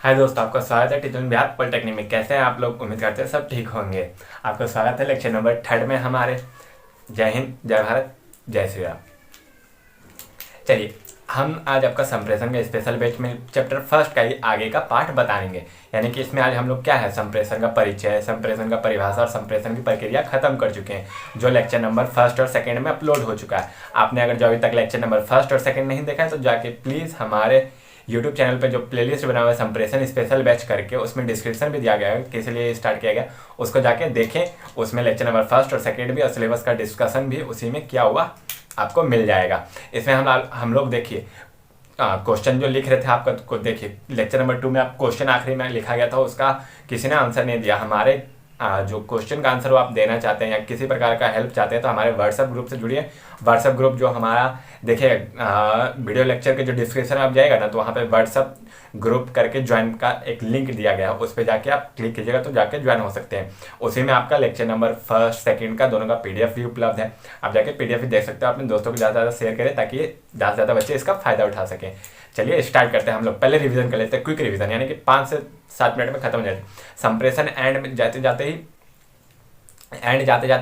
हाय दोस्तों, आपका स्वागत है टीचर बिहार पॉलिटेक्निक में। कैसे हैं आप लोग? उम्मीद करते हैं सब ठीक होंगे। आपका स्वागत है लेक्चर नंबर 3 में हमारे। जय हिंद, जय भारत, जय श्री राम। चलिए, हम आज आपका संप्रेषण के स्पेशल बैच में चैप्टर फर्स्ट का ही आगे का पार्ट बताएंगे। यानी कि इसमें आज हम लोग क्या है, संप्रेषण का परिचय, संप्रेषण का परिभाषा और संप्रेषण की प्रक्रिया खत्म कर चुके हैं, जो लेक्चर नंबर फर्स्ट और सेकंड में अपलोड हो चुका है। आपने अगर जो अभी तक लेक्चर नंबर फर्स्ट और सेकंड नहीं देखा है तो जाके प्लीज़ हमारे यूट्यूब चैनल पे जो प्लेलिस्ट बना हुआ है संप्रेषण स्पेशल बैच करके, उसमें डिस्क्रिप्शन भी दिया गया है किस लिए स्टार्ट किया गया, उसको जाके देखें। उसमें लेक्चर नंबर फर्स्ट और सेकंड भी और सिलेबस का डिस्कशन भी उसी में किया हुआ आपको मिल जाएगा। इसमें हम लोग देखिए क्वेश्चन जो लिख रहे थे आपका देखिए, लेक्चर नंबर 2 में आप क्वेश्चन आखिरी में लिखा गया था, उसका किसी ने आंसर नहीं दिया। हमारे जो क्वेश्चन का आंसर वो आप देना चाहते हैं या किसी प्रकार का हेल्प चाहते हैं तो हमारे व्हाट्सएप ग्रुप से जुड़िए। व्हाट्सएप ग्रुप जो हमारा देखिए वीडियो लेक्चर के जो डिस्क्रिप्शन में आप जाएगा ना, तो वहाँ पे व्हाट्सएप ग्रुप करके ज्वाइन का एक लिंक दिया गया है, उस पर जाके आप क्लिक कीजिएगा तो जाके ज्वाइन हो सकते हैं। उसी में आपका लेक्चर नंबर फर्स्ट सेकंड का दोनों का पीडीएफ भी उपलब्ध है। आप जाके पीडीएफ भी देख सकते हो। अपने दोस्तों को ज़्यादा से ज़्यादा शेयर करें ताकि ज़्यादा से ज़्यादा बच्चे इसका फायदा उठा सकें। चलिए स्टार्ट करते हैं। हम लोग पहले रिवीजन कर लेते हैं, क्विक रिवीजन, यानी कि 5 से 7 मिनट में खत्म हो जाए। संप्रेषण एंड में जाते जाते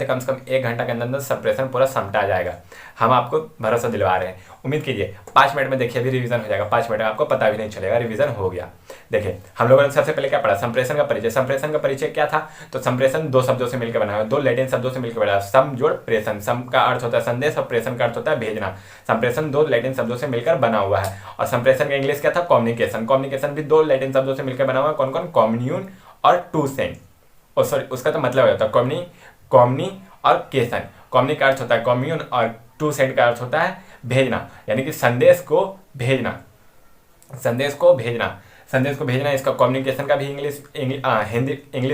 कम से कम 1 घंटा के अंदर संप्रेषण पूरा समटा जाएगा। हम आपको भरोसा दिलवा रहे हैं, उम्मीद कीजिए। 5 मिनट में देखिए अभी रिवीजन हो जाएगा। 5 मिनट में आपको पता भी नहीं चलेगा रिवीजन हो गया। देखिए हम लोगों ने सबसे पहले क्या पढ़ा, संप्रेषण का परिचय। संप्रेषण का परिचय क्या था? तो संप्रेषण 2 शब्दों से मिलकर बना है, 2 लैटिन शब्दों से मिलकर बना है। सम जोड़ प्रेषण। सम का अर्थ होता है संदेश और प्रेषण का अर्थ होता है भेजना। संप्रेषण 2 लैटिन शब्दों से मिलकर बना हुआ है। और संप्रेषण का इंग्लिश क्या था? कम्युनिकेशन। कम्युनिकेशन भी 2 लैटिन शब्दों से मिलकर बना हुआ है। कौन कौन? कम्युनियन और टू सेंड। और सॉरी, उसका तो मतलब होता है कॉमनी और केसन। कॉमनी का अर्थ होता है कम्यून और टू सेंड का अर्थ होता है भेजना, यानी कि संदेश को भेजना। संदेश को भेजना इसका कम्युनिकेशन का भी इंग्लिश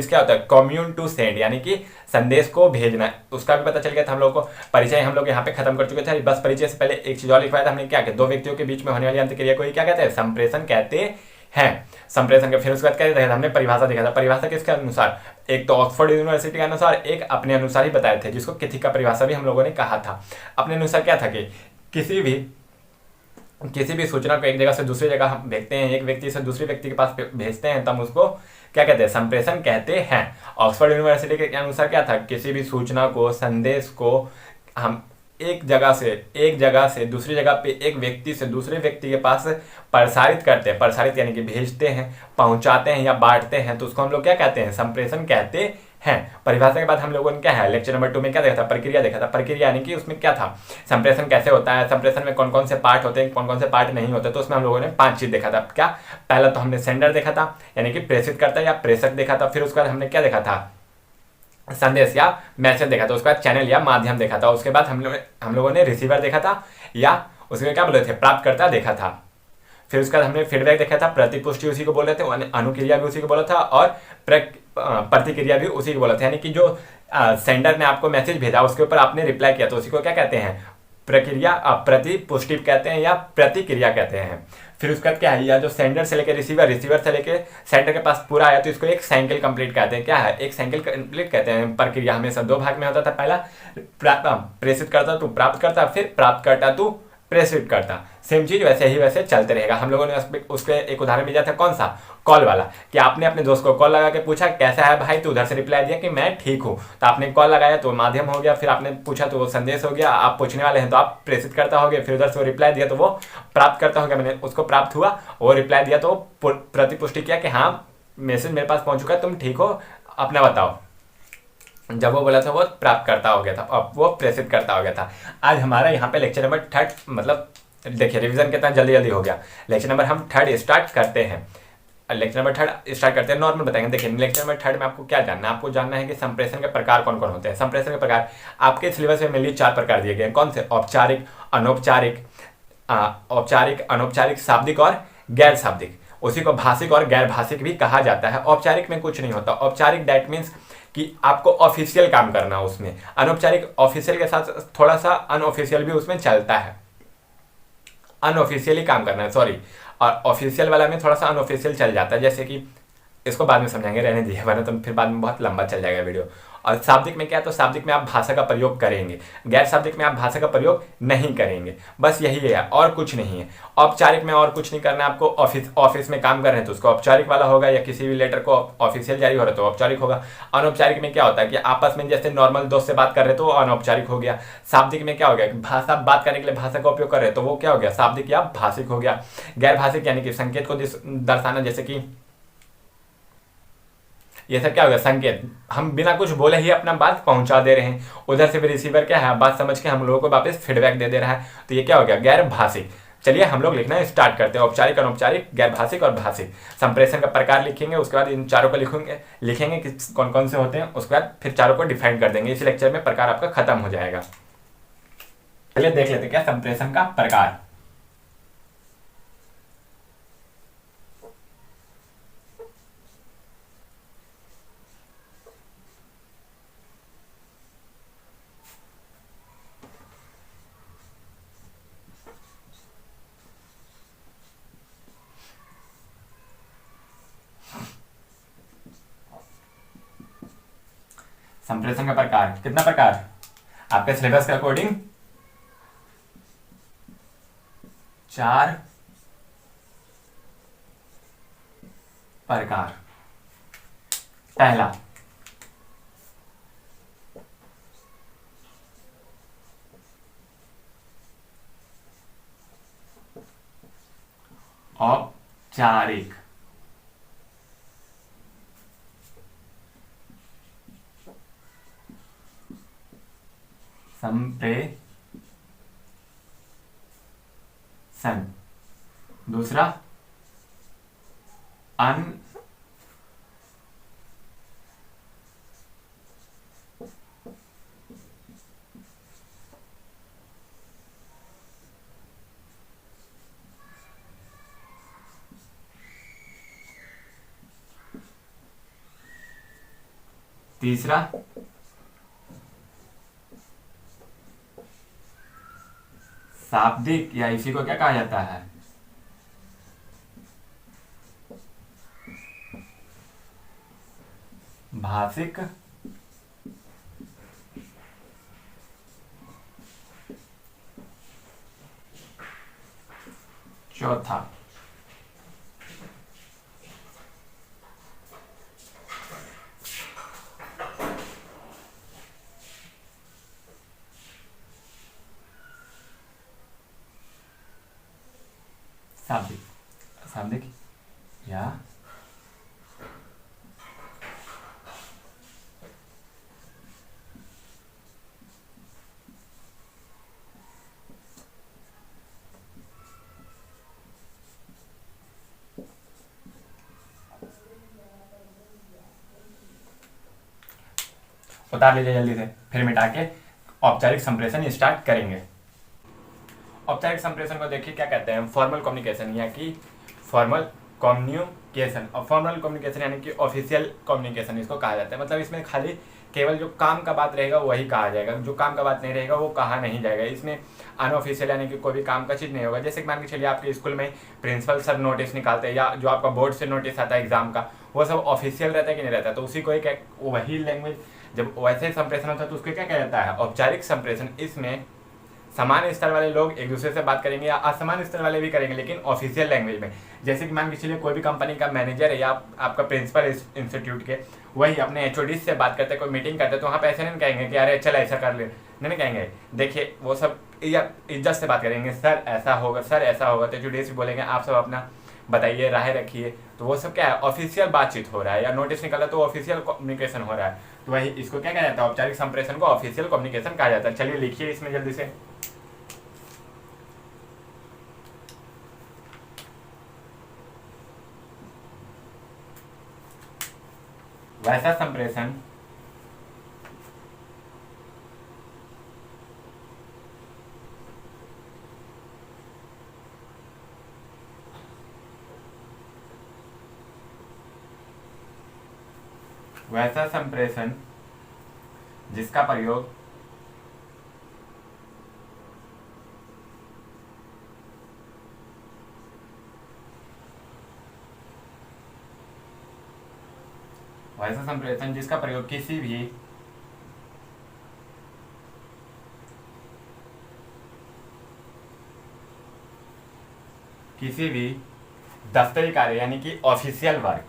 क्या होता है? कम्यून टू सेंड, यानी कि संदेश को भेजना। उसका भी पता चल गया था हम लोग को। परिचय हम लोग यहाँ पे खत्म कर चुके थे। बस परिचय से पहले एक चीज और लिखवाया था हमने, क्या किया? 2 व्यक्तियों के बीच में होने वाली अंतक्रिया को ही क्या कहते हैं? संप्रेषण कहते हैं। संप्रेषण के फिर उसके बाद क्या देखा था हमने? परिभाषा देखा था। परिभाषा किसके अनुसार? एक तो ऑक्सफोर्ड यूनिवर्सिटी के अनुसार, एक अपने अनुसार ही बताए थे, जिसको किथी का परिभाषा भी हम लोगों ने कहा था। अपने अनुसार क्या था कि किसी भी सूचना को एक जगह से दूसरी जगह हम भेजते हैं, एक व्यक्ति से दूसरे व्यक्ति के पास भेजते हैं, तब उसको क्या कहते हैं? संप्रेषण कहते हैं। ऑक्सफोर्ड यूनिवर्सिटी के अनुसार क्या था? किसी भी सूचना को, संदेश को हम एक जगह से दूसरी जगह पे एक व्यक्ति से दूसरे व्यक्ति के पास प्रसारित करते हैं। प्रसारित यानी कि भेजते हैं, पहुंचाते हैं या बांटते हैं, तो उसको हम लोग क्या कहते हैं? संप्रेषण कहते हैं। परिभाषा के बाद हम लोगों ने क्या है, लेक्चर नंबर 2 में क्या देखा था? प्रक्रिया देखा था। प्रक्रिया यानी कि उसमें क्या था? संप्रेषण कैसे होता है, संप्रेषण में कौन कौन से पार्ट होते हैं, कौन कौन से पार्ट नहीं होते। तो उसमें हम लोगों ने 5 चीज देखा था। क्या? पहला तो हमने सेंडर देखा था, यानी कि प्रेषित करता या प्रेषक देखा था। फिर उसके बाद हमने क्या देखा था? संदेश या मैसेज देखा था। उसके बाद चैनल या माध्यम देखा था। उसके बाद हम लोगों ने रिसीवर देखा था, या उसके क्या बोले थे? प्राप्तकर्ता देखा था। फिर उसके बाद हमने फीडबैक देखा था। प्रतिपुष्टि उसी को बोल रहे थे, अनुक्रिया भी उसी को बोला था, और प्रतिक्रिया भी उसी को बोला था। यानी कि जो सेंडर ने आपको मैसेज भेजा उसके ऊपर आपने रिप्लाई किया, तो उसी को क्या कहते हैं? प्रक्रिया, प्रतिपुष्टि कहते हैं या प्रतिक्रिया कहते हैं। फिर उसके बाद क्या है, या जो सेंडर से लेकर रिसीवर से लेकर सेंडर के पास पूरा आया, तो इसको एक साइकिल कंप्लीट कहते हैं। क्या है? एक साइकिल कंप्लीट कहते हैं। प्रक्रिया हमेशा 2 भाग में होता था। पहला प्रेषित करता तू प्राप्त करता, फिर प्राप्त करता तू प्रेषित करता। सेम चीज वैसे चलते रहेगा। हम लोगों ने उसके एक उदाहरण दिया था, कौन सा? कॉल वाला, कि आपने अपने दोस्त को कॉल लगा के पूछा कैसा है भाई, तो उधर से रिप्लाई दिया कि मैं ठीक हूँ। तो आपने कॉल लगाया तो माध्यम हो गया, फिर आपने पूछा तो वो संदेश हो गया। आप पूछने वाले हैं तो आप प्रेषित करता हो गया, फिर उधर से वो रिप्लाई दिया तो वो प्राप्त करता हो गया। मैंने उसको प्राप्त हुआ, वो रिप्लाई दिया तो प्रतिपुष्टि किया कि हाँ मैसेज मेरे पास पहुंच चुका है, तुम ठीक हो, अपना बताओ। जब वो बोला था वो प्राप्त करता हो गया था, अब वो प्रेषित करता हो गया था। आज हमारा यहाँ पे लेक्चर नंबर 3, मतलब देखिए रिवीजन कितना जल्दी हो गया। लेक्चर नंबर हम 3 स्टार्ट करते हैं। लेक्चर नंबर 3 स्टार्ट करते हैं। नॉर्मल बताएंगे। देखिए लेक्चर नंबर 3 में आपको क्या जानना है? आपको जानना है कि संप्रेषण के प्रकार कौन कौन होते हैं। संप्रेषण के प्रकार आपके सिलेबस में मेनली 4 प्रकार दिए गए हैं। कौन से? औपचारिक, अनौपचारिक, शाब्दिक और गैर शाब्दिक। उसी को भाषिक और गैर भाषिक भी कहा जाता है। औपचारिक में कुछ नहीं होता। औपचारिक दैट मीन्स कि आपको ऑफिशियल काम करना है उसमें। अनौपचारिक ऑफिशियल के साथ थोड़ा सा अनऑफिशियल भी उसमें चलता है। अनऑफिशियली काम करना है, सॉरी। और ऑफिशियल वाला में थोड़ा सा अनऑफिशियल चल जाता है, जैसे कि इसको बाद में समझाएंगे, रहने दीजिए, वरना तो फिर बाद में बहुत लंबा चल जाएगा वीडियो। और शाब्दिक में क्या है, तो शाब्दिक में आप भाषा का प्रयोग करेंगे, गैर शाब्दिक में आप भाषा का प्रयोग नहीं करेंगे। बस यही है और कुछ नहीं है। औपचारिक में और कुछ नहीं करना है आपको। ऑफिस में काम कर रहे हैं तो उसको औपचारिक वाला होगा, या किसी भी लेटर को ऑफिशियल जारी हो रहा है तो औपचारिक होगा। अनौपचारिक में क्या होता है कि आपस में जैसे नॉर्मल दोस्त से बात कर रहे हैं तो वो अनौपचारिक हो गया। शाब्दिक में क्या हो गया कि भाषा बात करने के लिए भाषा का उपयोग कर रहे हैं तो वो क्या हो गया, शाब्दिक या भाषिक हो गया। गैर भाषिक यानी कि संकेत को दर्शाना, जैसे कि ये सब क्या हो गया, संकेत। हम बिना कुछ बोले ही अपना बात पहुंचा दे रहे हैं, उधर से भी रिसीवर क्या है बात समझ के हम लोगों को वापस फीडबैक दे रहा है, तो ये क्या हो गया, गैर भाषिक। चलिए हम लोग लिखना स्टार्ट करते हैं। औपचारिक, अनौपचारिक, गैर भाषिक और भाषिक। संप्रेषण का प्रकार लिखेंगे, उसके बाद इन चारों को लिखेंगे कि कौन कौन से होते हैं, उसके बाद फिर चारों को डिफाइन कर देंगे। इस लेक्चर में प्रकार आपका खत्म हो जाएगा। चलिए देख लेते हैं क्या संप्रेषण का प्रकार। संप्रेषण का प्रकार, कितना प्रकार आपके सिलेबस के अकॉर्डिंग 4 प्रकार। पहला औपचारिक, संप्रेषण। दूसरा अन तीसरा शाब्दिक, या इसी को क्या कहा जाता है, भाषिक। चौथा शाब्दिक, शाब्दिक या उतार लीजिए जल्दी से, फिर मिटा के औपचारिक संप्रेषण स्टार्ट करेंगे। औपचारिक संप्रेषण को देखिए क्या कहते हैं, फॉर्मल कम्युनिकेशन, या कि फॉर्मल कम्युनिकेशन। और फॉर्मल कम्युनिकेशन यानी कि ऑफिशियल कम्युनिकेशन इसको कहा जाता है। मतलब इसमें खाली केवल जो काम का बात रहेगा वही कहा जाएगा, जो काम का बात नहीं रहेगा वो कहा नहीं जाएगा। इसमें अनऑफिशियल यानी कि कोई भी काम का चीज़ नहीं होगा। जैसे कि मान के चलिए आपके स्कूल में प्रिंसिपल सर नोटिस निकालते हैं, या जो आपका बोर्ड से नोटिस आता है एग्जाम का, वो सब ऑफिशियल रहता है कि नहीं रहता है, तो उसी को एक वही लैंग्वेज जब वैसे संप्रेषण होता है तो उसको क्या कहा जाता है, औपचारिक संप्रेषण। इसमें समान स्तर वाले लोग एक दूसरे से बात करेंगे, या असमान स्तर वाले भी करेंगे, लेकिन ऑफिशियल लैंग्वेज में। जैसे कि मान के चलिए कोई भी कंपनी का मैनेजर है, या आपका प्रिंसिपल इंस्टीट्यूट के, वही अपने एचओडी से बात करते हैं, कोई मीटिंग करते हैं, तो वहाँ पे ऐसे नहीं कहेंगे कि अरे चल ऐसा कर ले, नहीं कहेंगे। देखिए वो सब इज्जत से बात करेंगे, सर ऐसा होगा, सर ऐसा होगा, तो एचओडी से बोलेंगे आप सब अपना बताइए, राय रखिए। तो वो सब क्या है, ऑफिशियल बातचीत हो रहा है, या नोटिस निकला तो ऑफिशियल कम्युनिकेशन हो रहा है। तो वही इसको क्या कहा जाता है, औपचारिक संप्रेषण को ऑफिशियल कम्युनिकेशन कहा जाता है। चलिए लिखिए इसमें जल्दी से। वैसा संप्रेषण वैसा संप्रेषण जिसका प्रयोग किसी भी किसी भी दफ्तरी कार्य यानी कि ऑफिशियल वर्क,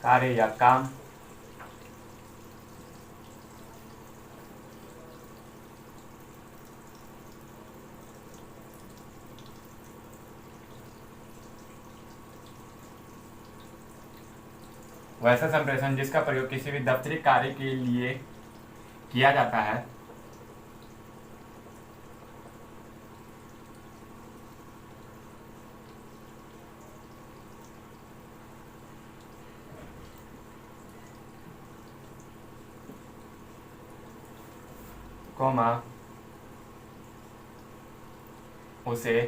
कार्य या काम वैसा संप्रेषण जिसका प्रयोग किसी भी दफ्तरी कार्य के लिए किया जाता है कॉमा उसे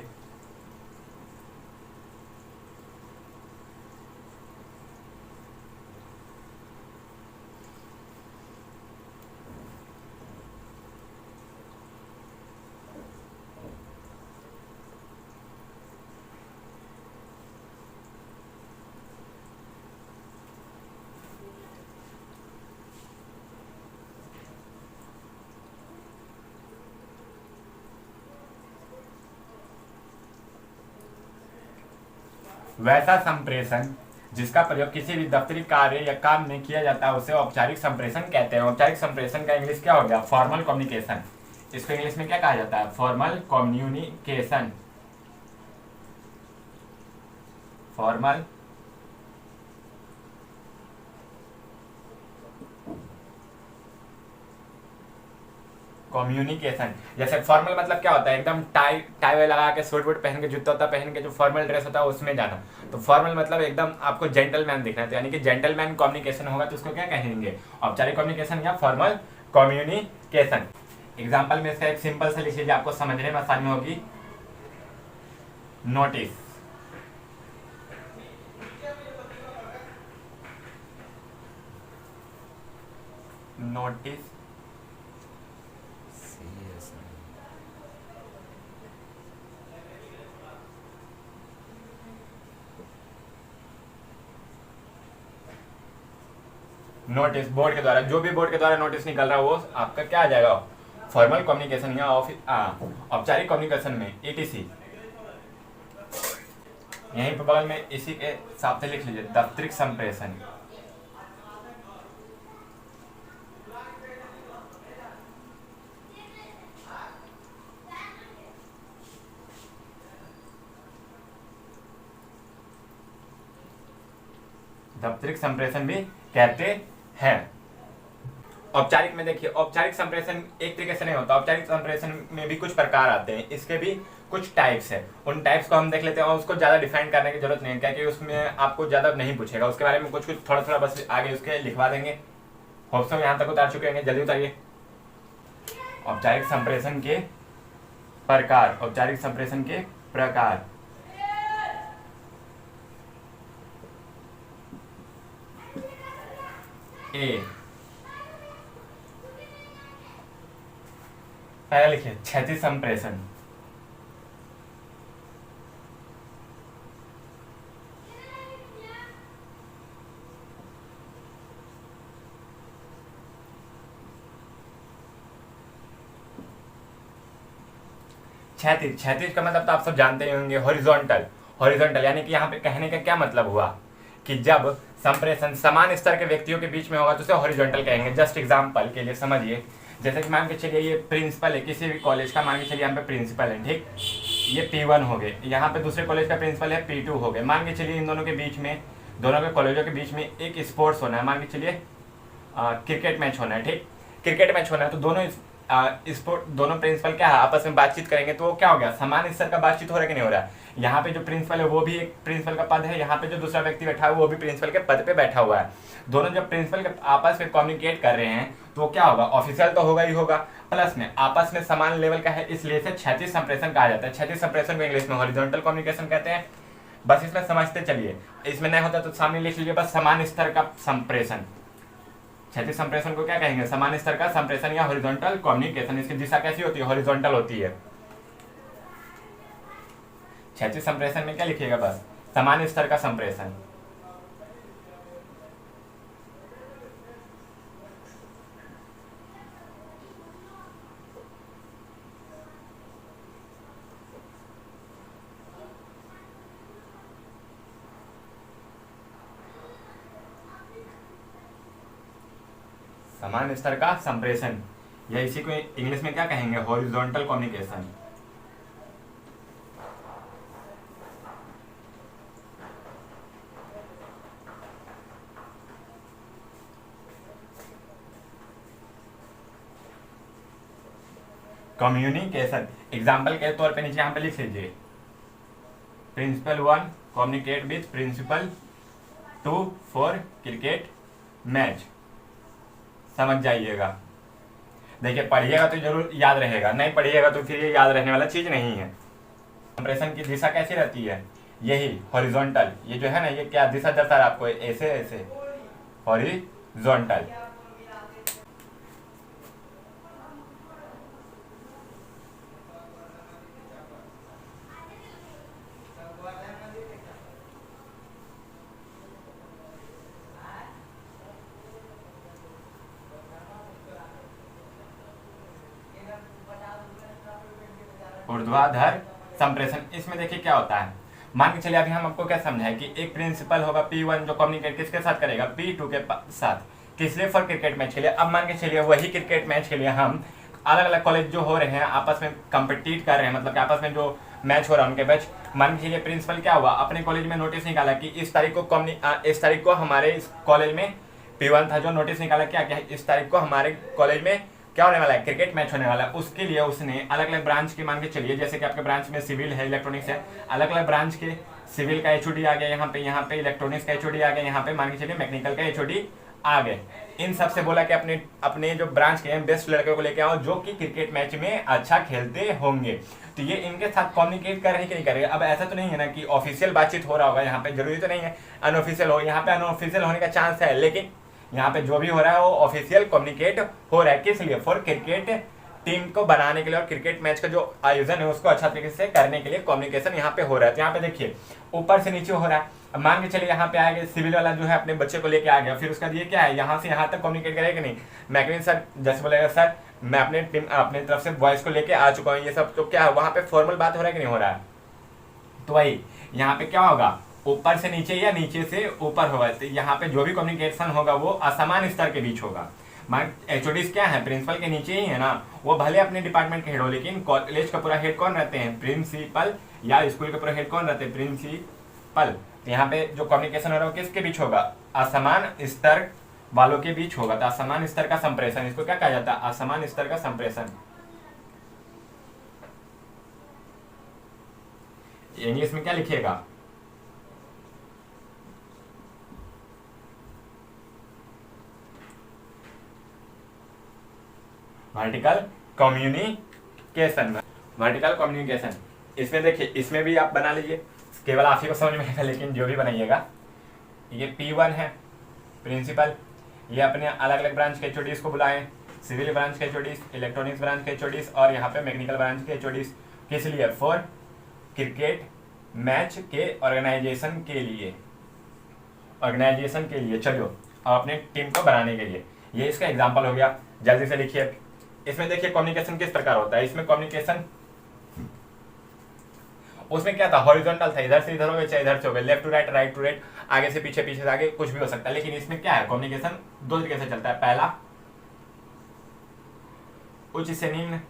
वैसा संप्रेषण जिसका प्रयोग किसी भी दफ्तरी कार्य या काम में किया जाता है उसे औपचारिक संप्रेषण कहते हैं। औपचारिक संप्रेषण का इंग्लिश क्या हो गया? Formal communication. इसको इंग्लिश में क्या कहा जाता है? Formal communication. Formal communication. जैसे फॉर्मल मतलब क्या होता है? एकदम टाई टाई लगा के, सूट वूट पहन के, जूता वूता पहन के जो फॉर्मल ड्रेस होता है उसमें जाना। तो फॉर्मल मतलब एकदम आपको जेंटलमैन दिखना है, तो यानी कि जेंटलमैन कम्युनिकेशन होगा तो उसको क्या कहेंगे? औपचारिक कम्युनिकेशन या फॉर्मल कम्युनिकेशन। एग्जाम्पल में से एक सिंपल से लिख लीजिए, आपको समझने में आसानी होगी। नोटिस, नोटिस नोटिस बोर्ड के द्वारा, जो भी बोर्ड के द्वारा नोटिस निकल रहा है वो आपका क्या आ जाएगा? फॉर्मल कम्युनिकेशन या औपचारिक कम्युनिकेशन में ईटीसी। यहीं पर बगल में इसी के हिसाब से लिख लीजिए, दफ्तरिक संप्रेषण। दफ्तरिक संप्रेषण भी कहते हैं। औपचारिक में देखिए, औपचारिक संप्रेषण एक तरीके से नहीं होता। औपचारिक संप्रेषण में भी कुछ प्रकार आते हैं, इसके भी कुछ टाइप्स है। उन टाइप्स को हम देख लेते हैं और उसको ज्यादा डिफाइन करने की जरूरत नहीं है, क्योंकि उसमें आपको ज्यादा नहीं पूछेगा उसके बारे में। कुछ कुछ थोड़ा थोड़ा बस आगे उसके लिखवा देंगे। होप सो यहाँ तक उतार चुके होंगे, जल्दी उतारिए। औपचारिक संप्रेषण के प्रकार, औपचारिक संप्रेषण के प्रकार। ए, पहला लिखिए क्षैतिज संप्रेषण। क्षैतिज, क्षैतिज का मतलब तो आप सब जानते ही होंगे, हॉरिजॉन्टल। हॉरिजॉन्टल यानी कि यहाँ पे कहने का क्या मतलब हुआ कि जब संप्रेषण समान स्तर के व्यक्तियों के बीच में होगा तो उसे हॉरिजॉन्टल कहेंगे। जस्ट एग्जांपल के लिए समझिए, जैसे कि मान के चलिए ये प्रिंसिपल है किसी भी कॉलेज का, मान के चलिए यहाँ पे प्रिंसिपल है, ठीक। ये P1 हो गए, यहाँ पे दूसरे कॉलेज का प्रिंसिपल है P2 हो गए। मान के चलिए इन दोनों के बीच में, दोनों के कॉलेजों के बीच में एक स्पोर्ट्स होना है, मान के चलिए क्रिकेट मैच होना है, ठीक। क्रिकेट मैच होना है तो दोनों दोनों प्रिंसिपल क्या है आपस में बातचीत करेंगे, तो वो क्या हो गया? समान स्तर का बातचीत हो रहा है कि नहीं हो रहा है? यहाँ पे जो प्रिंसिपल है वो भी एक प्रिंसिपल का पद है, यहाँ पे जो दूसरा व्यक्ति बैठा है वो भी प्रिंसिपल के पद पे बैठा हुआ है। दोनों जब प्रिंसिपल के आपस में कम्युनिकेट कर रहे हैं तो वो क्या होगा? ऑफिशियल तो होगा ही होगा, प्लस में आपस में समान लेवल का है, इसलिए इसे क्षैतिज संप्रेषण कहा जाता है। क्षैतिज संप्रेषण को इंग्लिश में हॉरिजॉन्टल कम्युनिकेशन कहते हैं। बस इसमें समझते चलिए, इसमें नहीं होता तो सामने लिख लीजिए बस, समान स्तर का संप्रेषण। क्षैतिज संप्रेषण को क्या कहेंगे? समान स्तर का संप्रेषण या हॉरिजॉन्टल कम्युनिकेशन। इसकी दिशा कैसी होती है? हॉरिजॉन्टल होती है। क्षैतिज संप्रेषण में क्या लिखिएगा? बस समान स्तर का संप्रेषण। समान स्तर का संप्रेषण, या इसी को इंग्लिश में क्या कहेंगे, हॉरिजॉन्टल कम्युनिकेशन। कम्युनिकेशन एग्जाम्पल के तौर पे नीचे यहाँ पे लिख लीजिए, principal 1 communicate with principal 2 for cricket match. समझ जाइएगा। देखिए पढ़िएगा तो जरूर याद रहेगा, नहीं पढ़िएगा तो फिर ये याद रहने वाला चीज नहीं है। कंप्रेशन की दिशा कैसी रहती है, यही हॉरिजॉन्टल, ये जो है ना, ये क्या दिशा दर्शा रहा है आपको, ऐसे ऐसे हॉरिजॉन्टल। ऊर्ध्वाधर संप्रेषण, इसमें देखिए क्या होता है, मान के चलिए अभी हम आपको क्या समझाए कि एक प्रिंसिपल होगा P1 जो कम्युनिकेट किसके साथ करेगा, P2 के साथ, किस लिए, फॉर क्रिकेट मैच के लिए। अब मान के चलिए वही क्रिकेट मैच के लिए हम अलग अलग कॉलेज जो हो रहे हैं आपस में कम्पिटिट कर रहे हैं, मतलब कि आपस में जो मैच हो रहा है उनके बैच, मान के चलिए प्रिंसिपल क्या हुआ, अपने कॉलेज में नोटिस निकाला कि इस तारीख को हमारे इस कॉलेज में P1 था जो नोटिस निकाला क्या इस तारीख को हमारे कॉलेज में क्या होने वाला है, क्रिकेट मैच होने वाला है। उसके लिए उसने अलग अलग ब्रांच के, मान के चलिए जैसे कि आपके ब्रांच में सिविल है, इलेक्ट्रॉनिक्स है, अलग अलग ब्रांच के सिविल का एचओडी आ गया यहाँ पे इलेक्ट्रॉनिक्स का एचओडी आ गया, यहाँ पे मान के चलिए मैकेनिकल का एचओडी आ गए। इन सबसे बोला कि अपने अपने जो ब्रांच के बेस्ट लड़के को लेके आओ जो कि क्रिकेट मैच में अच्छा खेलते होंगे। तो ये इनके साथ कम्युनिकेट कर रहे हैं कि नहीं कर रहे। अब ऐसा तो नहीं है ना कि ऑफिशियल बातचीत हो रहा होगा यहाँ पे, जरूरी तो नहीं है अनऑफिशियल हो, यहाँ पे अनऑफिशियल होने का चांस है, लेकिन यहाँ पे जो भी हो रहा है वो ऑफिशियल कम्युनिकेट हो रहा है। किस लिए, फॉर क्रिकेट टीम को बनाने के लिए और क्रिकेट मैच का जो आयोजन है उसको अच्छा तरीके से करने के लिए कम्युनिकेशन यहाँ पे हो रहा है। तो यहाँ पे देखिए ऊपर से नीचे हो रहा है। अब मान के चलिए यहाँ पे आ गए सिविल वाला जो है अपने बच्चे को लेके आ गया, फिर उसका ये क्या है, यहाँ से यहाँ तक कम्युनिकेट करेगा नहीं। मैकेनिक सर जैसे बोलेगा सर मैं अपने टीम अपने तरफ से बॉयज को लेके आ चुका हूँ, ये सब तो क्या है वहाँ पे फॉर्मल बात हो रहा है कि नहीं हो रहा है। तो वही यहाँ पे क्या होगा, ऊपर से नीचे या नीचे से ऊपर होगा। तो यहाँ पे जो भी कम्युनिकेशन होगा वो असमान स्तर के बीच होगा। मान एचओडीज क्या है, प्रिंसिपल के नीचे ही है ना, वो भले अपने डिपार्टमेंट के हेड हो, लेकिन कॉलेज का पूरा हेड कौन रहते हैं, प्रिंसिपल, या स्कूल का पूरा हेड कौन रहते हैं, प्रिंसिपल। तो यहाँ पे जो कम्युनिकेशन हो रहा है वो किसके बीच होगा, असमान स्तर वालों के बीच होगा। तो असमान स्तर का संप्रेषण, इसको क्या कहा जाता है, असमान स्तर का संप्रेषण। इंग्लिश में क्या लिखिएगा, वर्टिकल कम्युनिकेशन। वर्टिकल कम्युनिकेशन इसमें देखिए, इसमें भी आप बना लीजिए, केवल आप ही को समझ में आएगा, लेकिन जो भी बनाइएगा, ये P1 है प्रिंसिपल, ये अपने अलग अलग ब्रांच के एचओडीज को बुलाएं, सिविल ब्रांच के एचओडीज, इलेक्ट्रॉनिक्स ब्रांच के एचओडीज और यहाँ पे मैकेनिकल ब्रांच के एचओडीज। किस लिए, फॉर क्रिकेट मैच के ऑर्गेनाइजेशन के लिए, चलो और अपने टीम को बनाने के लिए। ये इसका एग्जाम्पल हो गया। जल्दी से लिखिए, इसमें देखिए कम्युनिकेशन किस प्रकार होता है। इसमें कम्युनिकेशन, उसमें क्या था, हॉरिजॉन्टल था, इधर से इधर हो गया चाहे इधर से हो गया, left to right, right to right, आगे से पीछे, पीछे से आगे, कुछ भी हो सकता है। लेकिन इसमें क्या है, कम्युनिकेशन दो तरीके से चलता है। पहला उच्च से निम्न,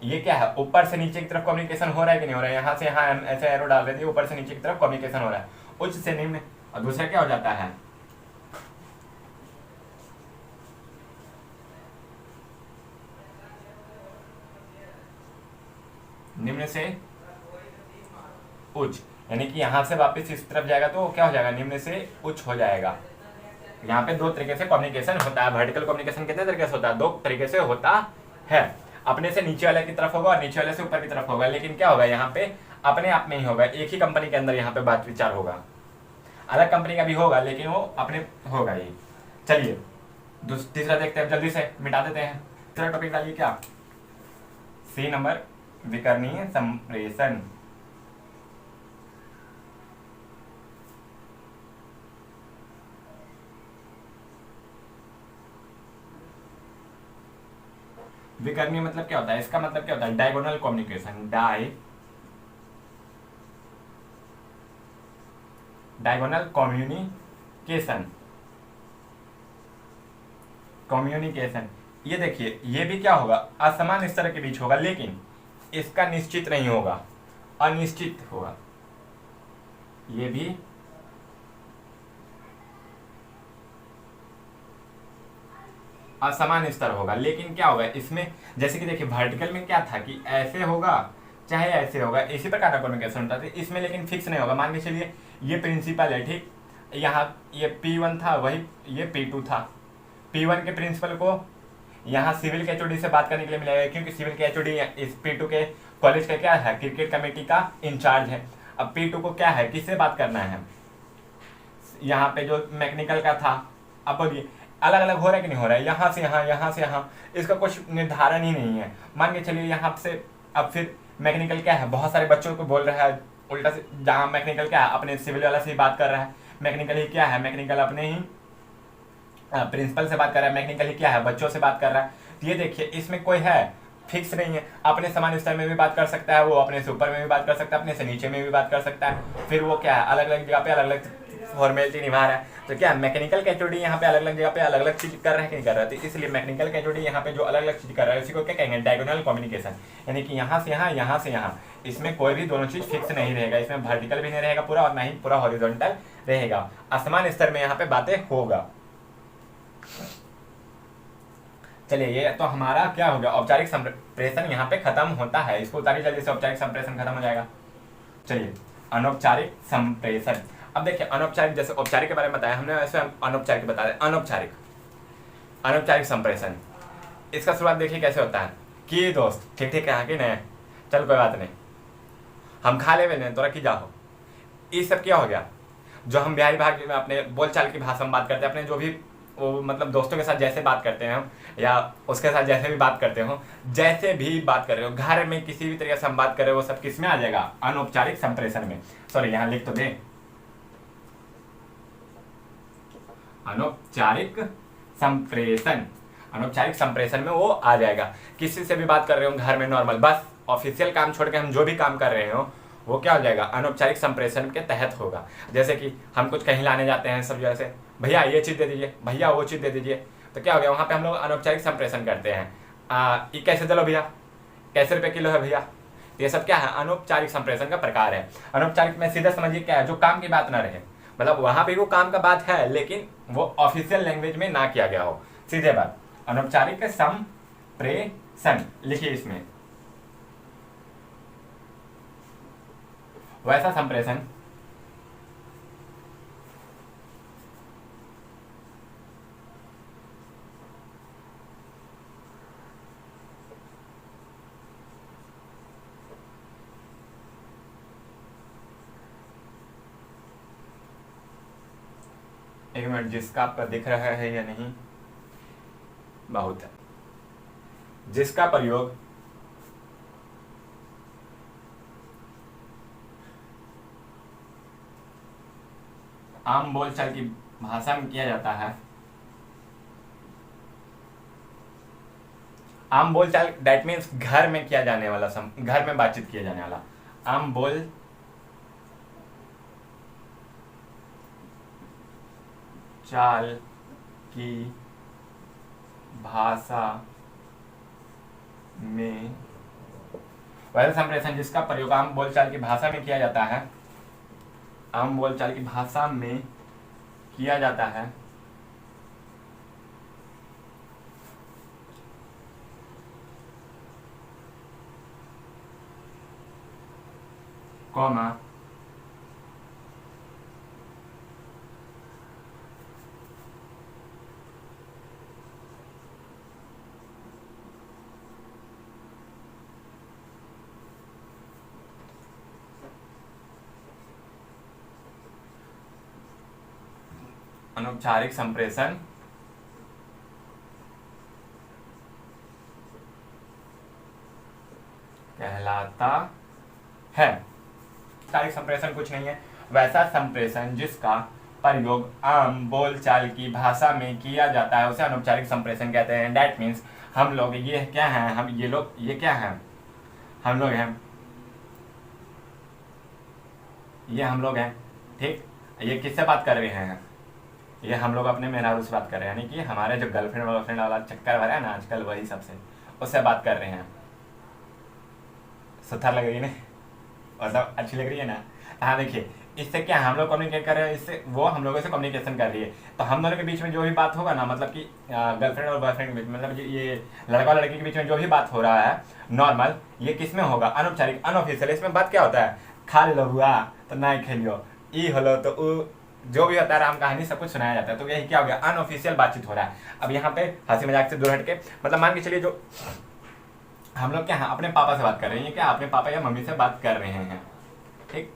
ये क्या है, ऊपर से नीचे की तरफ कम्युनिकेशन हो रहा है कि नहीं हो रहा है, यहाँ से यहाँ ऐसे एरो डाल रहे थे, ऊपर से नीचे की तरफ कम्युनिकेशन हो रहा है, उच्च से निम्न। और दूसरा क्या हो जाता है, निम्न से उच्च, यानी कि यहां से वापस इस तरफ जाएगा तो क्या हो जाएगा, निम्न से उच्च हो जाएगा। यहाँ पे दो तरीके से कम्युनिकेशन होता है। वर्टिकल कम्युनिकेशन कितने तरीके से होता है, दो तरीके से होता है। अपने से नीचे वाले की तरफ होगा और नीचे वाले से ऊपर की तरफ होगा। लेकिन क्या होगा, यहाँ पे अपने आप में ही होगा, एक ही कंपनी के अंदर यहाँ पे बात विचार होगा। अलग कंपनी का भी होगा लेकिन वो अपने होगा ही। चलिए तीसरा देखते हैं, जल्दी से मिटा देते हैं। तीसरा टॉपिक डालिए क्या, सी नंबर, विकर्णीय संप्रेषण। विकर्णीय मतलब क्या होता है, इसका मतलब क्या होता है, diagonal communication. Diagonal diagonal communication, communication. ये देखिए ये भी क्या होगा, असमान स्तर के बीच होगा, लेकिन इसका निश्चित नहीं होगा, अनिश्चित होगा। ये भी असमान स्तर होगा, लेकिन क्या होगा इसमें, जैसे कि देखिए वर्टिकल में क्या था कि ऐसे होगा चाहे ऐसे होगा, इसी प्रकार का कम्युनिकेशन होता था। इसमें लेकिन फिक्स नहीं होगा। मान के चलिए ये प्रिंसिपल है, ठीक, यहाँ ये P1 था, वही ये P2 था। P1 के प्रिंसिपल को यहाँ सिविल के एचओडी से बात करने के लिए मिलेगा, क्योंकि सिविल के एचओडी इस P2 के कॉलेज का क्या है, क्रिकेट कमेटी का इंचार्ज है। अब P2 को क्या है, किससे बात करना है, यहाँ पे जो मैकेनिकल का था। अब बोलिए अलग अलग हो रहा है कि नहीं हो रहा है, यहाँ से यहाँ, यहाँ से यहाँ, इसका कुछ निर्धारण ही नहीं है। मान के चलिए यहाँ से अब फिर मैकेनिकल क्या है, बहुत सारे बच्चों को बोल रहा है उल्टा से, जहाँ मैकेनिकल क्या है अपने सिविल वाला से ही बात कर रहा है, मैकेनिकल ही क्या है, मैकेनिकल अपने ही प्रिंसिपल से बात कर रहा है, मैकेनिकल ही क्या है, बच्चों से बात कर रहा है। तो ये देखिए इसमें कोई है फिक्स नहीं है, अपने समान स्तर में भी बात कर सकता है, वो अपने से ऊपर में भी बात कर सकता है, अपने से नीचे में भी बात कर सकता है। फिर वो क्या है अलग अलग जगह पे अलग अलग फॉर्मेलिटी निभा रहा है। तो क्या मैकेनिकल का एचओडी यहाँ पे अलग अलग जगह पे अलग अलग चीज कर रहा है कि नहीं कर रहा है, तो इसलिए मैकेनिकल का एचओडी यहाँ पे जो अलग अलग चीज कर रहा है उसी को क्या कहेंगे, डायगोनल कम्युनिकेशन। यानी कि यहाँ से यहाँ, यहाँ से यहाँ, इसमें कोई भी दोनों चीज फिक्स नहीं रहेगा, इसमें वर्टिकल भी नहीं रहेगा पूरा और ना ही पूरा हॉरिजॉन्टल रहेगा, असमान स्तर में यहाँ पे बातें होगा। चलिए ये तो हमारा क्या हो गया, औपचारिक संप्रेषण यहाँ पे खत्म होता है। इसको उतारिए जल्दी से, औपचारिक संप्रेषण खत्म हो जाएगा। चलिए अनौपचारिक संप्रेषण। अब देखिए अनौपचारिक, जैसे औपचारिक के बारे में बताया हमने, वैसे अनौपचारिक बता रहे। अनौपचारिक, अनौपचारिक संप्रेषण, इसका शुरुआत देखिए कैसे होता है कि दोस्त ठीक ठीक है कि नहीं, चल कोई बात नहीं, हम खा ले नहीं तोरा की जाओ। ये सब क्या हो गया, जो हम बिहारी भाग में अपने बोलचाल की भाषा में बात करते हैं, अपने जो भी वो मतलब दोस्तों के साथ जैसे बात करते हैं हम, या उसके साथ जैसे भी बात करते हो, जैसे भी बात कर रहे हो, घर में किसी भी तरीके से हम बात कर रहे हो, वो सब किस में आ जाएगा, अनौपचारिक संप्रेषण में। सॉरी यहाँ लिख तो दें, अनौपचारिक संप्रेषण, अनौपचारिक संप्रेषण में वो आ जाएगा। किसी से भी बात कर रहे हो घर में नॉर्मल, बस ऑफिशियल काम छोड़ के हम जो भी काम कर रहे हो वो क्या हो जाएगा, अनौपचारिक संप्रेषण के तहत होगा। जैसे कि हम कुछ कहीं लाने जाते हैं सब जगह से, भैया ये चीज़ दे दीजिए, भैया वो चीज़ दे दीजिए, तो क्या हो गया वहाँ पे हम लोग अनौपचारिक संप्रेषण करते हैं। ये कैसे चलो भैया, कैसे रुपये किलो है भैया, ये सब क्या है, अनौपचारिक संप्रेषण का प्रकार है। अनौपचारिक में सीधा समझिए क्या है, जो काम की बात ना रहे, मतलब वहाँ पे वो काम का बात है लेकिन वो ऑफिशियल लैंग्वेज में ना किया गया हो, सीधे बात। अनौपचारिक संप्रेषण लिखिए इसमें, वैसा संप्रेषण एक मिनट, जिसका आपका दिख रहा है या नहीं, बहुत है, जिसका प्रयोग आम बोलचाल की भाषा में किया जाता है। आम बोलचाल दैट मीन्स घर में किया जाने वाला, घर में बातचीत किया जाने वाला आम बोल चाल की भाषा में, वैसा संप्रेषण जिसका प्रयोग आम बोलचाल की भाषा में किया जाता है, आम बोलचाल की भाषा में किया जाता है, कॉमा अनौपचारिक संप्रेषण कहलाता है। औपचारिक संप्रेषण कुछ नहीं है, वैसा संप्रेषण जिसका प्रयोग आम बोलचाल की भाषा में किया जाता है उसे अनौपचारिक संप्रेषण कहते हैं। दैट मीन्स हम लोग ये क्या हैं, हम ये लोग ये क्या हैं, हम लोग हैं, ये हम लोग हैं, ठीक। ये किससे बात कर रहे हैं? ये हम लोग अपने मेहरारू से बात कर रहे हैं, यानी कि हमारे जो गर्लफ्रेंड वर्लफ्रेंड वाला चक्कर भरा है ना आजकल, वही सबसे उससे बात कर रहे हैं। सुथर लग रही है ना, मतलब अच्छी लग रही है ना। हाँ देखिए, इससे क्या हम लोग कम्युनिकेट कर रहे हैं, इससे वो हम लोगों से कम्युनिकेशन कर रही है। तो हम दोनों के बीच में जो भी बात होगा ना, मतलब कि गर्लफ्रेंड और बॉयफ्रेंड के बीच में, मतलब ये लड़का और लड़की के बीच में जो भी बात हो रहा है नॉर्मल, ये किस में होगा? अनौपचारिक, अनऑफिशियल। इसमें बात क्या होता है? खा लो हुआ तो ना खेलियो, ई होलो तो जो भी होता है राम कहानी सब कुछ सुनाया जाता है। तो यही क्या हो गया? अनऑफिशियल बातचीत हो रहा है। अब यहाँ पे हंसी मजाक से दूर हटके, मतलब मान के चलिए जो हम लोग क्या है अपने पापा से बात कर रहे हैं, क्या अपने पापा या मम्मी से बात कर रहे हैं, ठीक।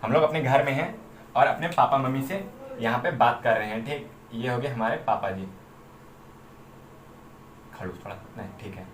हम लोग अपने घर में हैं और अपने पापा मम्मी से यहाँ पे बात कर रहे हैं, ठीक। ये हो गए हमारे पापा जी। खड़ूस थोड़ा नहीं, ठीक है।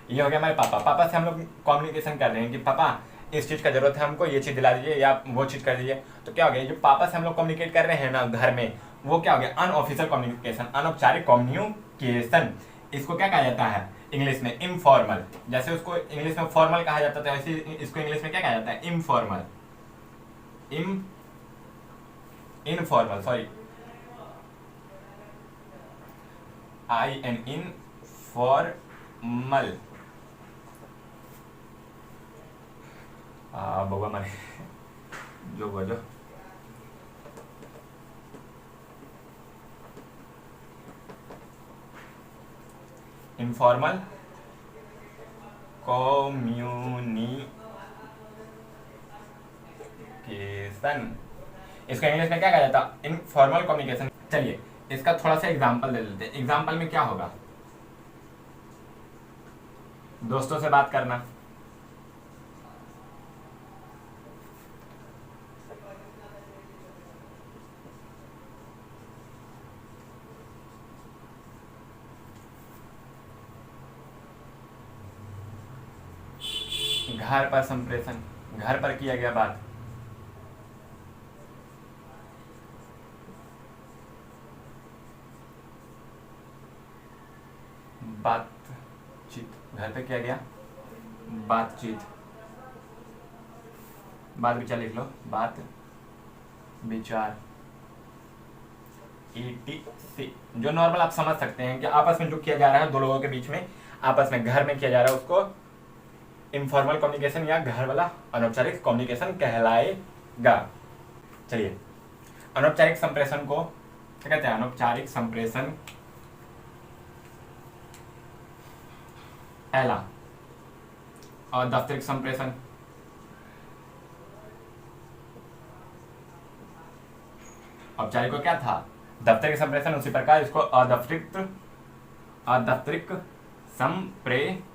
ये हो गया हमारे पापा। पापा से हम लोग कम्युनिकेशन कर रहे हैं कि पापा इस चीज़ का जरूरत है हमको, ये चीज़ दिला दीजिए या वो चीज़ कर दीजिए। तो क्या हो गया? जो पापा से हम लोग कम्युनिकेट कर रहे हैं ना घर में, वो क्या हो गया? अनऑफिशियल कम्युनिकेशन, अनौपचारिक कम्युनिकेशन। इसको क्या कहा जाता है इंग्लिश में? इनफॉर्मल। जैसे उसको इंग्लिश में फॉर्मल कहा जाता था, वैसे इसको इंग्लिश में क्या कहा जाता है? इनफॉर्मल। Informal, sorry, informal. बउआ माने जो बोलो। इनफॉर्मल कम्युनिकेशन, इसका इंग्लिश में क्या कहा जाता? Informal communication. चलिए इसका थोड़ा सा एग्जांपल ले लेते हैं। एग्जांपल में क्या होगा? दोस्तों से बात करना, घर पर संप्रेषण, घर पर किया गया बात, बातचीत, घर पे किया गया बातचीत, बात विचार लिख लो, बात विचार, ETC। जो नॉर्मल आप समझ सकते हैं कि आपस में जो किया जा रहा है दो लोगों के बीच में, आपस में घर में किया जा रहा है, उसको इनफॉर्मल कम्युनिकेशन या घर वाला अनौपचारिक कम्युनिकेशन कहलाएगा। चलिए अनौपचारिक संप्रेषण को क्या कहते हैं? अनौपचारिक संप्रेषण पहला, और दफ्तरिक संप्रेषण औपचारिक को क्या था? दफ्तरिक संप्रेषण। उसी प्रकार इसको अदफ्तरिक संप्रेषण।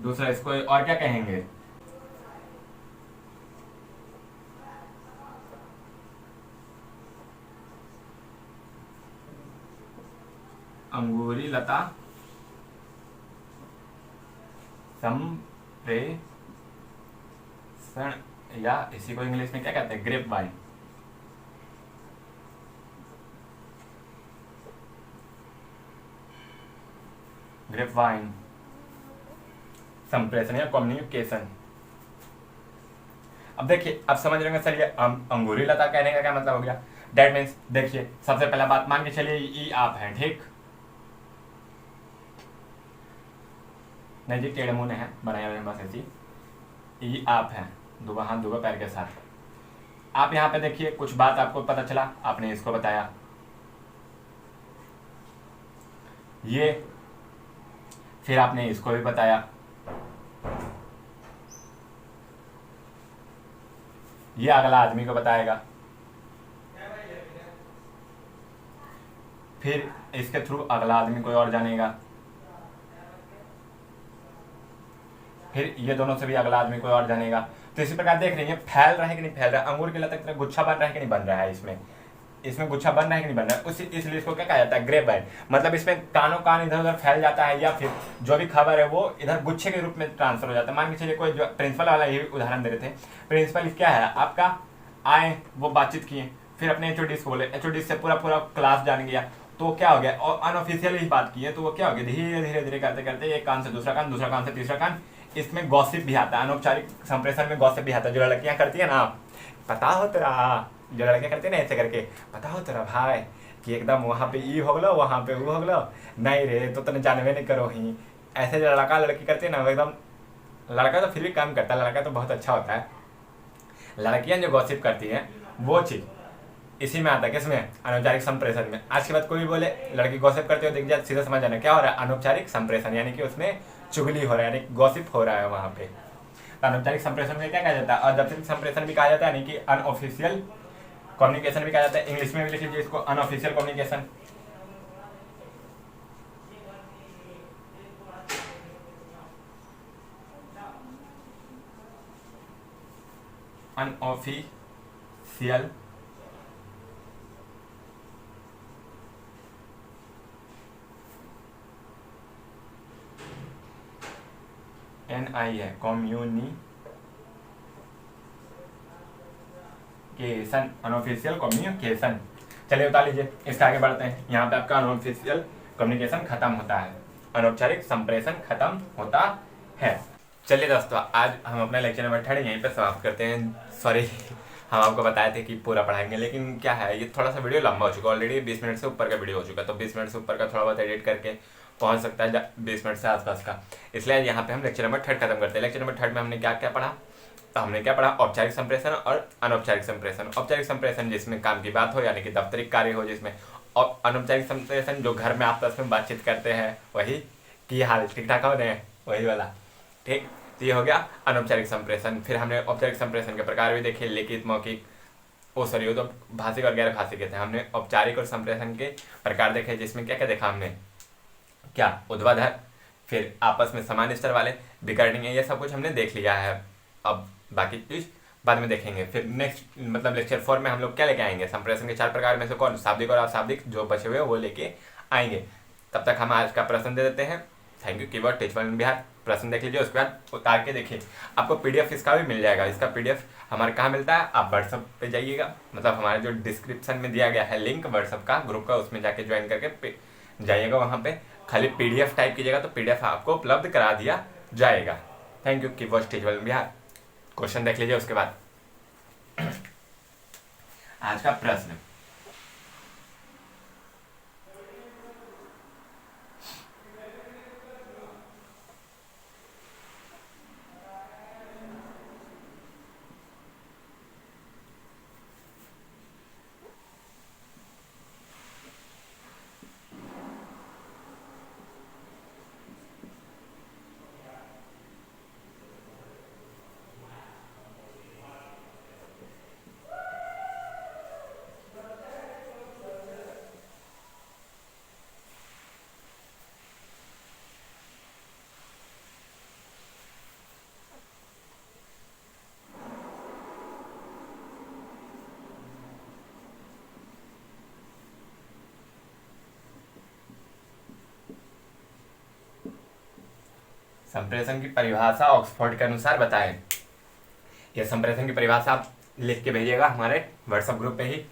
दूसरा इसको और क्या कहेंगे? अंगूरी लता संप्रेषण, या इसी को इंग्लिश में क्या कहते हैं? Grep wine. ग्रेप वाइन संप्रेषण या कम्युनिकेशन। अब देखिए, अब समझ रहे होंगे। चलिए अंगूरी लता कहने का क्या मतलब हो गया? दैट मीन्स देखिए, सबसे पहला बात मान के चलिए ई आप हैं, ठीक। नहीं जी, टेढ़े मुंह है, बनाया हुए बस ऐसी। ई आप हैं, दो हाथ दो पैर के साथ। आप यहाँ पे देखिए, कुछ बात आपको पता चला, आपने इसको बताया, ये फिर आपने इसको भी बताया, ये अगला आदमी को बताएगा, फिर इसके थ्रू अगला आदमी कोई और जानेगा, फिर ये दोनों से भी अगला आदमी कोई और जानेगा। तो इसी प्रकार देख रही है फैल रहा है कि नहीं फैल रहा है। अंगूर की लता की तरह गुच्छा बन रहा है कि नहीं बन रहा है, इसमें गुच्छा बन रहा है कि नहीं बन रहा है। इसलिए इसको क्या कहा जाता है? Grape wine. मतलब इसमें कानों कान इधर उधर फैल जाता है, या फिर जो भी खबर है वो इधर गुच्छे के रूप में ट्रांसफर हो जाता है। मान के चलिए कोई जो प्रिंसिपल वाला ये उदाहरण दे रहे थे, प्रिंसिपल क्या है आपका, आए वो बातचीत किए, फिर अपने HOD को बोले, HOD से पूरा क्लास जान गया, तो क्या हो गया, और अनऑफिशियल ही बात की है, तो वो क्या हो गया, धीरे धीरे धीरे करते करते एक कान से दूसरा कान, दूसरा कान से तीसरा कान, इसमें गॉसिप भी आता है, अनौपचारिक संप्रेषण में गॉसिप भी आता है। जो लड़कियां करती है ना, पता हो तेरा, जो लड़कियां करती है ना ऐसे करके, पता हो तेरा भाई कि एकदम वहाँ पे ई हो गलो, वहाँ पे वो हो गलो, नहीं रे तो तने जानवे नहीं करो ही, ऐसे जो लड़का लड़की करती है ना वो एकदम, लड़का तो फिर भी काम करता है, लड़का तो बहुत अच्छा होता है, लड़कियां जो गॉसिप करती हैं वो चीज़ इसी में आता है, किसमें, अनौपचारिक संप्रेषण में। आज के बाद कोई भी बोले लड़की गॉसिप करते हो, देख जाए सीधा समझ जाना क्या हो रहा है, अनौपचारिक संप्रेषण, यानी कि उसमें चुगली हो रहा है, यानी गॉसिप हो रहा है वहाँ पे। तो अनौपचारिक संप्रेषण में क्या कहा जाता है, अनौपचारिक संप्रेषण भी कहा जाता है, यानी कि अनऑफिशियल कम्युनिकेशन भी कहा जाता है, इंग्लिश में भी लिख लीजिए इसको, अनऑफिशियल कम्युनिकेशन। अनऑफिशियल NI है, कम्युनिकेशन, अनऑफिशियल कम्युनिकेशन। चलिए बता लीजिए, इसका आगे बढ़ते हैं। यहाँ पे आपका अनऑफिशियल कम्युनिकेशन खत्म होता है, अनौपचारिक संप्रेषण खत्म होता है। चलिए दोस्तों, आज हम अपना लेक्चर नंबर 3 यहीं पे समाप्त करते हैं। सॉरी, हम आपको बताए थे कि पूरा पढ़ाएंगे, लेकिन क्या है, ये थोड़ा सा वीडियो लंबा हो चुका है, ऑलरेडी 20 मिनट से ऊपर का वीडियो हो चुका है, तो 20 मिनट से ऊपर का थोड़ा बहुत एडिट करके पहुंच सकता है 20 मिनट से आसपास का, इसलिए यहाँ पे हम लेक्चर नंबर 3 खत्म करते हैं। लेक्चर नंबर 3 में हमने क्या क्या पढ़ा, तो हमने क्या पढ़ा, औपचारिक संप्रेषण और अनौपचारिक संप्रेषण। औपचारिक संप्रेषण जिसमें काम की बात हो, यानी कि दफ्तरिक कार्य हो जिसमें, और अनौपचारिक संप्रेषण जो घर में आपस में बातचीत करते हैं, वही की हाल ठीक ठाक हो रहे, वही वाला, ठीक। तो ये हो गया अनौपचारिक संप्रेषण। फिर हमने औपचारिक संप्रेषण के प्रकार भी देखे, लिखित, मौखिक, ओ सॉरी वो तो भाषिक और गैर भाषिक के थे। हमने औपचारिक और संप्रेषण के प्रकार देखे, जिसमें क्या क्या देखा हमने, क्या, ऊर्ध्वाधर, फिर आपस में समान स्तर वाले, विकर्णीय, ये सब कुछ हमने देख लिया है। अब बाकी चीज बाद में देखेंगे। फिर नेक्स्ट मतलब लेक्चर 4 में हम लोग क्या लेके आएंगे, संप्रेषण के 4 प्रकार में से कौन, शाब्दिक और अशाब्दिक जो बचे हुए वो लेके आएंगे। तब तक हम आज का प्रश्न दे देते हैं। Thank you keyword teach one Bihar. प्रश्न देख लीजिए, उसके बाद उतार के देखिए, आपको PDF इसका भी मिल जाएगा। इसका PDF हमारे कहाँ मिलता है, आप व्हाट्सअप पे जाइएगा, मतलब हमारे जो डिस्क्रिप्शन में दिया गया है लिंक व्हाट्सअप का ग्रुप का, उसमें जाके ज्वाइन करके जाइएगा, वहाँ पे खाली PDF टाइप कीजिएगा तो PDF आपको उपलब्ध करा दिया जाएगा। Thank you keyword teach one Bihar. Question देख लीजिए, उसके बाद आज का प्रश्न, संप्रेषण की परिभाषा ऑक्सफोर्ड के अनुसार बताएं। यह संप्रेषण की परिभाषा आप लिख के भेजिएगा हमारे व्हाट्सएप ग्रुप पे ही,